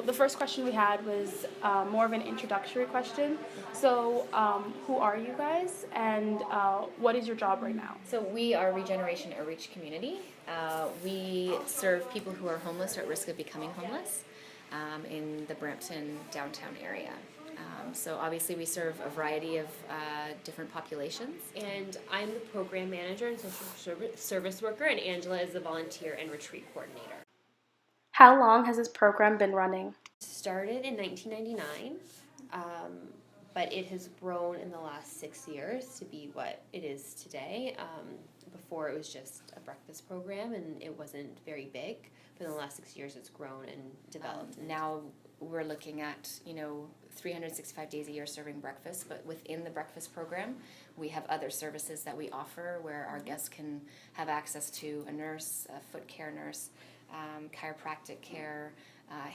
The first question we had was more of an introductory question. So, who are you guys, and what is your job right now? So we are Regeneration Outreach Community. We serve people who are homeless or at risk of becoming homeless in the Brampton downtown area. So obviously we serve a variety of different populations. And I'm the program manager and social service worker, and Angela is the volunteer and retreat coordinator. How long has this program been running? Started in 1999, but it has grown in the last 6 years to be what it is today. Before it was just a breakfast program and it wasn't very big, but in the last 6 years it's grown and developed. Now we're looking at 365 days a year serving breakfast, but within the breakfast program we have other services that we offer where our guests can have access to a nurse, a foot care nurse, chiropractic care,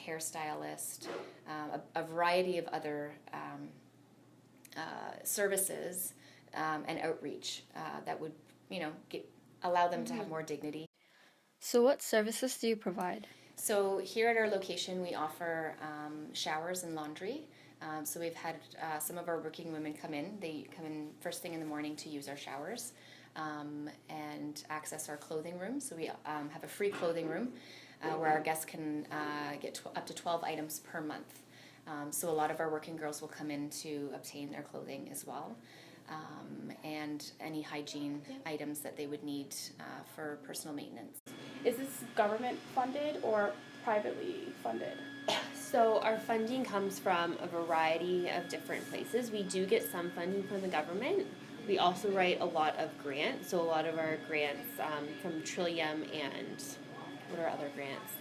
hairstylist, a variety of other services and outreach that would allow them to have more dignity. So what services do you provide? So here at our location we offer showers and laundry. So we've had some of our working women come in. They come in first thing in the morning to use our showers and access our clothing room. So we have a free clothing room where our guests can get up to 12 items per month. So a lot of our working girls will come in to obtain their clothing as well. And any hygiene items that they would need for personal maintenance. Is this government funded or privately funded? So our funding comes from a variety of different places. We do get some funding from the government. We also write a lot of grants. So a lot of our grants from Trillium and what are other grants?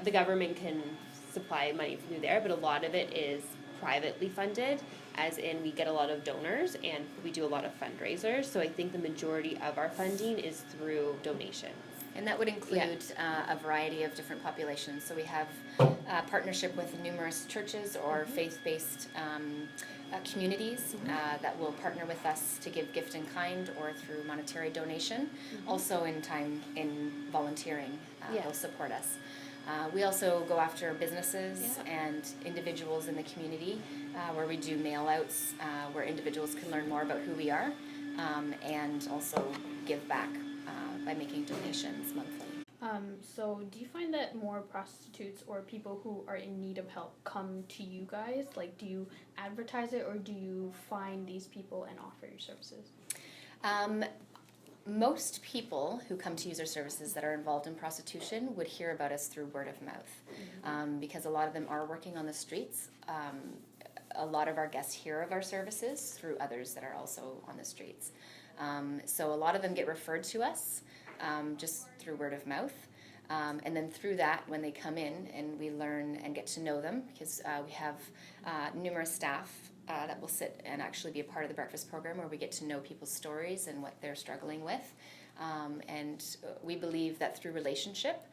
The government can supply money through there, but a lot of it is privately funded, as in we get a lot of donors and we do a lot of fundraisers. So I think the majority of our funding is through donations. And that would include a variety of different populations. So we have a partnership with numerous churches or faith-based communities that will partner with us to give gift in kind or through monetary donation. Also in volunteering, they'll support us. We also go after businesses and individuals in the community where we do mail-outs where individuals can learn more about who we are and also give back by making donations monthly. So do you find that more prostitutes or people who are in need of help come to you guys? Like, do you advertise it or do you find these people and offer your services? Most people who come to use our services that are involved in prostitution would hear about us through word of mouth because a lot of them are working on the streets. A lot of our guests hear of our services through others that are also on the streets. So a lot of them get referred to us just through word of mouth. And then through that, when they come in and we learn and get to know them, because we have numerous staff that will sit and actually be a part of the breakfast program where we get to know people's stories and what they're struggling with. And we believe that through relationship,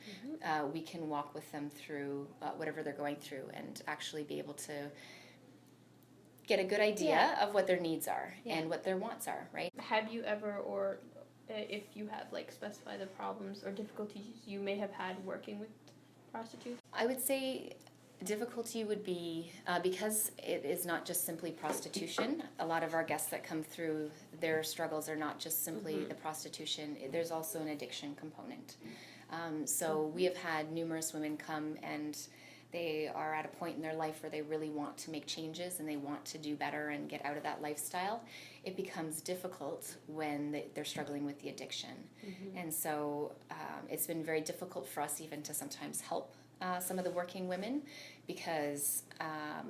we can walk with them through whatever they're going through and actually be able to get a good idea of what their needs are and what their wants are, right? Have you ever, or if you have, specify the problems or difficulties you may have had working with prostitutes? I would say difficulty would be, because it is not just simply prostitution, a lot of our guests that come through, their struggles are not just simply the prostitution, there's also an addiction component. So we have had numerous women come and they are at a point in their life where they really want to make changes and they want to do better and get out of that lifestyle. It becomes difficult when they're struggling with the addiction. And so it's been very difficult for us even to sometimes help some of the working women because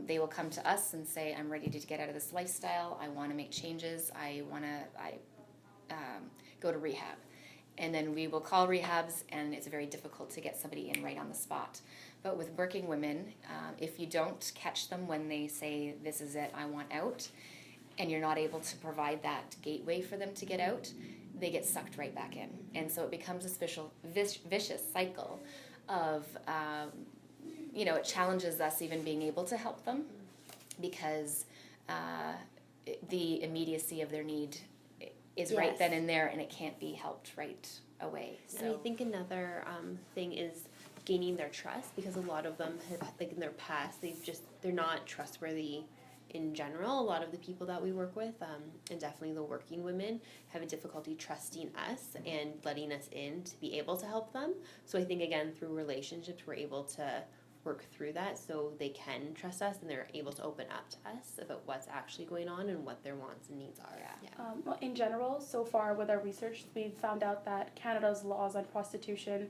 they will come to us and say, I'm ready to get out of this lifestyle, I want to make changes, I want to go to rehab. And then we will call rehabs and it's very difficult to get somebody in right on the spot. But with working women, if you don't catch them when they say, this is it, I want out, and you're not able to provide that gateway for them to get out, they get sucked right back in. And so it becomes a vicious cycle of, it challenges us even being able to help them because the immediacy of their need is right then and there and it can't be helped right away. So. And I think another thing is gaining their trust, because a lot of them have, like in their past, they're not trustworthy in general. A lot of the people that we work with, and definitely the working women, have a difficulty trusting us and letting us in to be able to help them. So I think, again, through relationships, we're able to work through that so they can trust us and they're able to open up to us about what's actually going on and what their wants and needs are. Well, in general, so far with our research, we've found out that Canada's laws on prostitution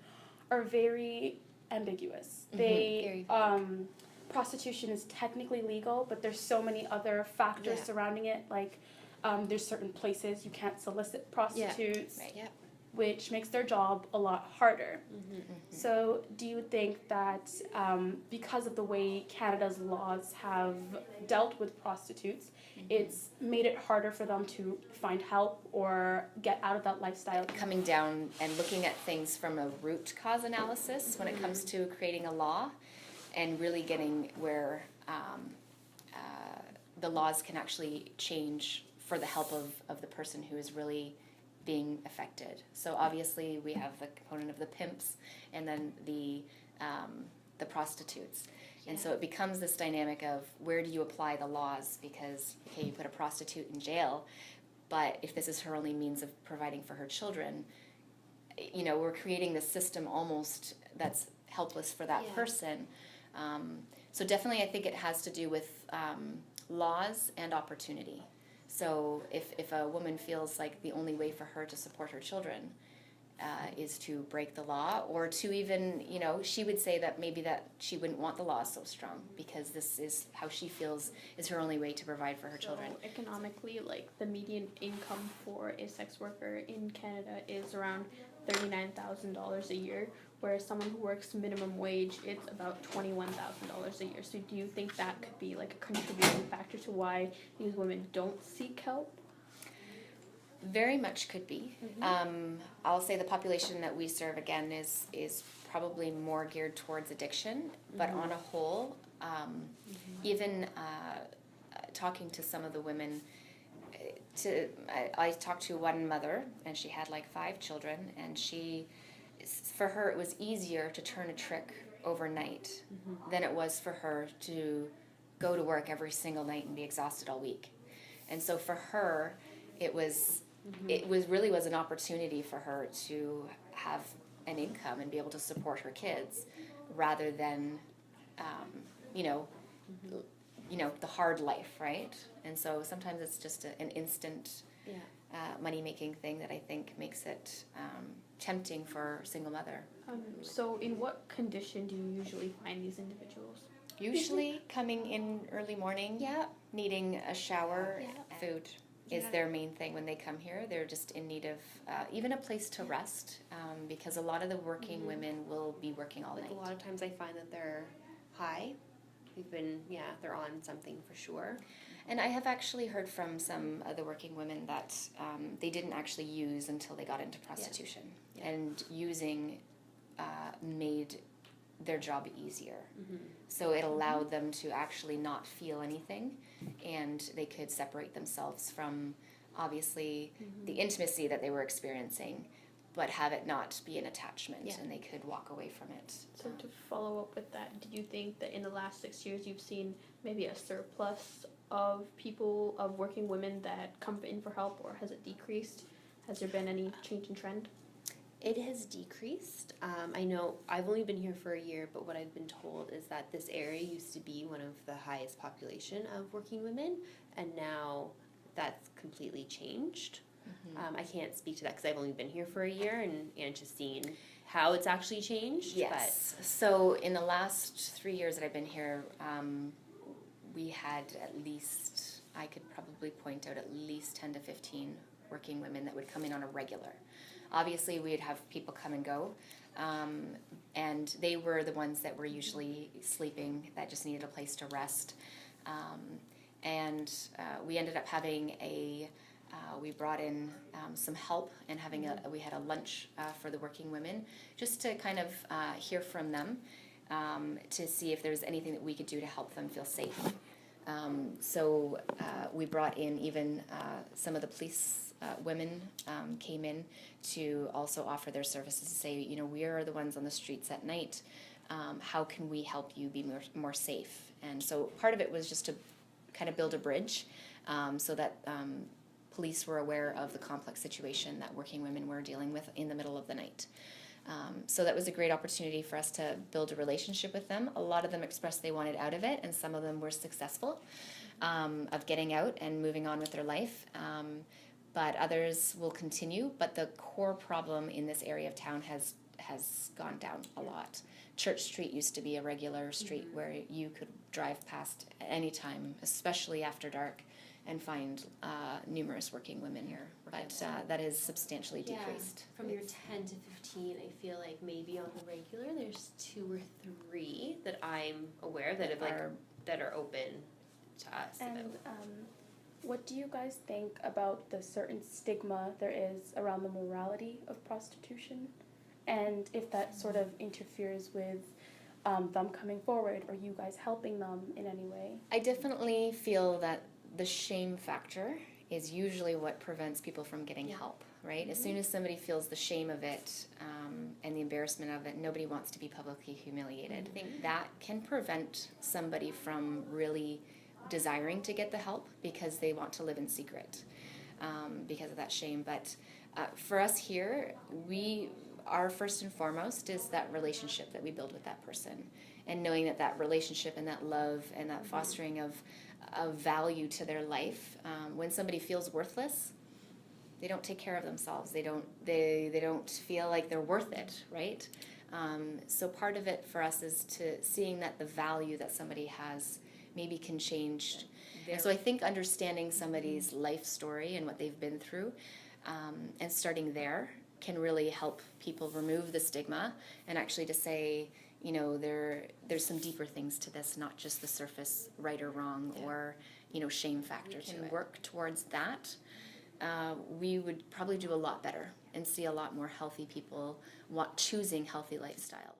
are very ambiguous. They prostitution is technically legal, but there's so many other factors surrounding it. Like, there's certain places you can't solicit prostitutes, which makes their job a lot harder. So, do you think that because of the way Canada's laws have dealt with prostitutes, it's made it harder for them to find help or get out of that lifestyle? Coming down and looking at things from a root cause analysis when it comes to creating a law, and really getting where the laws can actually change for the help of the person who is really being affected. So obviously we have the component of the pimps and then the prostitutes. And so it becomes this dynamic of where do you apply the laws, because, okay, you put a prostitute in jail, but if this is her only means of providing for her children, you know, we're creating this system almost that's helpless for that person. So definitely I think it has to do with laws and opportunity. So if a woman feels like the only way for her to support her children is to break the law, or to even, you know, she would say that maybe that she wouldn't want the law so strong because this is how she feels is her only way to provide for her children. So economically, like the median income for a sex worker in Canada is around $39,000 a year, whereas someone who works minimum wage, it's about $21,000 a year. So do you think that could be like a contributing factor to why these women don't seek help? Very much could be. I'll say the population that we serve, again, is probably more geared towards addiction, but on a whole, even talking to some of the women, I talked to one mother, and she had like 5 children, and for her it was easier to turn a trick overnight than it was for her to go to work every single night and be exhausted all week. And so for her, it was really an opportunity for her to have an income and be able to support her kids, rather than the hard life, right? And so sometimes it's just an instant money-making thing that I think makes it tempting for a single mother. So in what condition do you usually find these individuals? Usually coming in early morning, needing a shower, food is their main thing when they come here. They're just in need of even a place to rest, because a lot of the working women will be working all night. A lot of times I find that they're high. They're on something for sure. And I have actually heard from some of the working women that they didn't actually use until they got into prostitution. And using made their job easier. So it allowed them to actually not feel anything, and they could separate themselves from, obviously, the intimacy that they were experiencing, but have it not be an attachment, and they could walk away from it. So to follow up with that, do you think that in the last 6 years you've seen maybe a surplus of working women that come in for help, or has it decreased? Has there been any change in trend? It has decreased. I know I've only been here for a year, but what I've been told is that this area used to be one of the highest population of working women, and now that's completely changed. I can't speak to that because I've only been here for a year and just seen how it's actually changed. Yes. So in the last 3 years that I've been here, we had at least, I could probably point out at least 10 to 15 working women that would come in on a regular. Obviously, we'd have people come and go, and they were the ones that were usually sleeping, that just needed a place to rest. We ended up having we brought in some help and we had a lunch for the working women, just to kind of hear from them, to see if there was anything that we could do to help them feel safe. So we brought in even some of the police women came in to also offer their services, to say, you know, we are the ones on the streets at night. how can we help you be more safe? And so part of it was just to kind of build a bridge so that police were aware of the complex situation that working women were dealing with in the middle of the night. So that was a great opportunity for us to build a relationship with them. A lot of them expressed they wanted out of it, and some of them were successful of getting out and moving on with their life. But others will continue. But the core problem in this area of town has gone down a lot. Church Street used to be a regular street where you could drive past any time, especially after dark, and find numerous working women here. But that is substantially decreased. From your 10 to 15, I feel like maybe on the regular there's 2 or 3 that I'm aware that are open to us. And what do you guys think about the certain stigma there is around the morality of prostitution? And if that sort of interferes with them coming forward or you guys helping them in any way? I definitely feel that the shame factor is usually what prevents people from getting help, right? As soon as somebody feels the shame of it and the embarrassment of it, nobody wants to be publicly humiliated. I think that can prevent somebody from really desiring to get the help because they want to live in secret because of that shame. But for us here, our first and foremost is that relationship that we build with that person, and knowing that relationship and that love and that fostering of value to their life. When somebody feels worthless, they don't take care of themselves. They don't feel like they're worth it, right? So part of it for us is to seeing that the value that somebody has maybe can change. And so I think understanding somebody's life story and what they've been through, and starting there can really help people remove the stigma and actually to say, you know, there's some deeper things to this, not just the surface right or wrong or, you know, shame factor to it. Work towards that, we would probably do a lot better and see a lot more healthy people choosing healthy lifestyles.